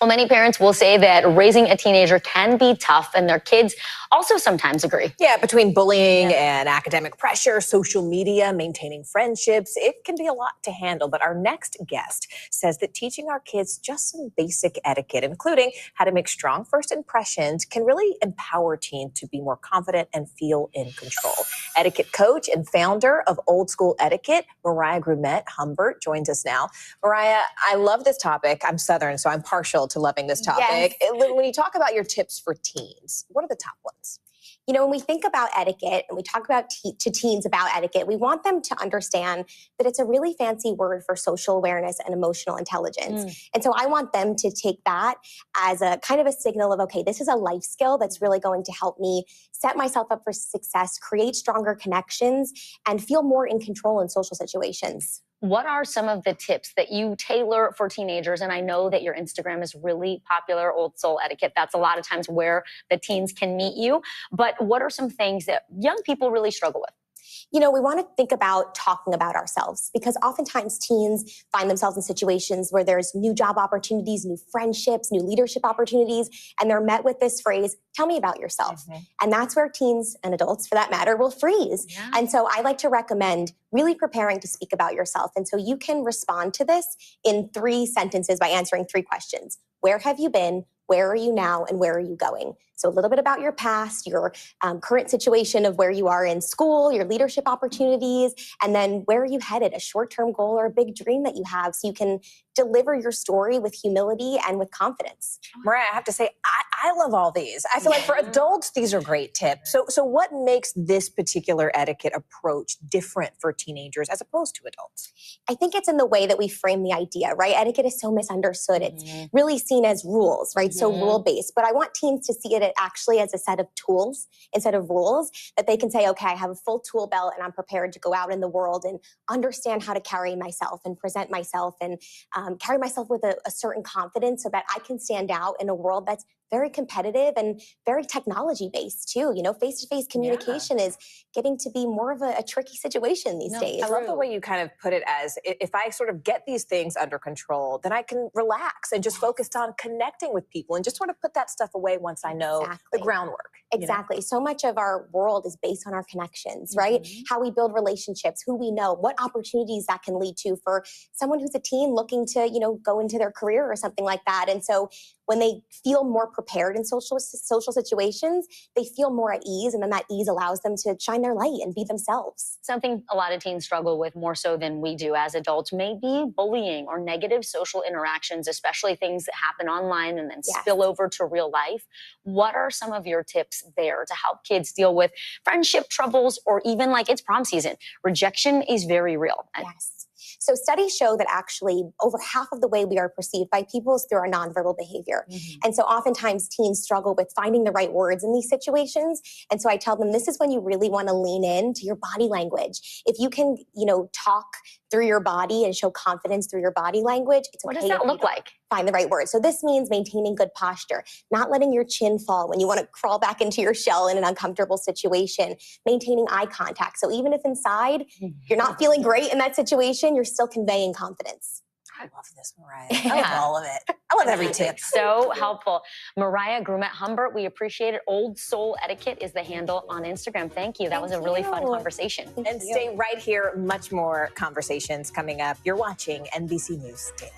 Well, many parents will say that raising a teenager can be tough, and their kids also sometimes agree. Yeah, between bullying and academic pressure, social media, maintaining friendships, it can be a lot to handle. But our next guest says that teaching our kids just some basic etiquette, including how to make strong first impressions, can really empower teens to be more confident and feel in control. Etiquette coach and founder of Old School Etiquette, Mariah Humbert, joins us now. Mariah, I love this topic. I'm Southern, so I'm partial to loving this topic. Yes. When you talk about your tips for teens, what are the top ones? You know, when we think about etiquette and we talk about to teens about etiquette, we want them to understand that it's a really fancy word for social awareness and emotional intelligence. And so I want them to take that as a kind of a signal of, okay, this is a life skill that's really going to help me set myself up for success, create stronger connections, and feel more in control in social situations. What are some of the tips that you tailor for teenagers? And I know that your Instagram is really popular, Old Soul Etiquette. That's a lot of times where the teens can meet you. But what are some things that young people really struggle with? You know, we want to think about talking about ourselves because oftentimes teens find themselves in situations where there's new job opportunities, new friendships, new leadership opportunities, and they're met with this phrase, tell me about yourself. And that's where teens and adults, for that matter, will freeze. And so I like to recommend really preparing to speak about yourself. And so you can respond to this in 3 sentences by answering 3 questions. Where have you been? Where are you now? And where are you going? So a little bit about your past, your current situation of where you are in school, your leadership opportunities, and then where are you headed, a short-term goal or a big dream that you have so you can deliver your story with humility and with confidence. Mariah, I have to say, I love all these. I feel like for adults, these are great tips. So what makes this particular etiquette approach different for teenagers as opposed to adults? I think it's in the way that we frame the idea, right? Etiquette is so misunderstood. It's really seen as rules, right? So rule-based. But I want teens to see it actually as a set of tools instead of rules, that they can say, okay, I have a full tool belt and I'm prepared to go out in the world and understand how to carry myself and present myself and carry myself with a certain confidence so that I can stand out in a world that's very competitive and very technology based too. You know, face-to-face communication is getting to be more of a tricky situation these days. I love the way you kind of put it as if I sort of get these things under control, then I can relax and just focus on connecting with people and just sort of put that stuff away once I know the groundwork. Exactly. You know? So much of our world is based on our connections, right? How we build relationships, who we know, what opportunities that can lead to for someone who's a teen looking to, you know, go into their career or something like that. And so when they feel more prepared in social situations, they feel more at ease, and then that ease allows them to shine their light and be themselves. Something a lot of teens struggle with more so than we do as adults may be bullying or negative social interactions, especially things that happen online and then spill over to real life. What are some of your tips there to help kids deal with friendship troubles or even like it's prom season? Rejection is very real. Yes. So studies show that actually over half of the way we are perceived by people is through our nonverbal behavior. And so oftentimes teens struggle with finding the right words in these situations. And so I tell them this is when you really want to lean into your body language. If you can, you know, talk through your body and show confidence through your body language, it's okay. What does that look like? Find the right words. So this means maintaining good posture, not letting your chin fall when you want to crawl back into your shell in an uncomfortable situation, maintaining eye contact. So even if inside you're not feeling great in that situation, you're still conveying confidence. I love this, Mariah. I love all of it. I love every tip. So helpful. Mariah Humbert, we appreciate it. Old Soul Etiquette is the handle on Instagram. Thank you. That was a really fun conversation. And stay right here. Much more conversations coming up. You're watching NBC News Daily.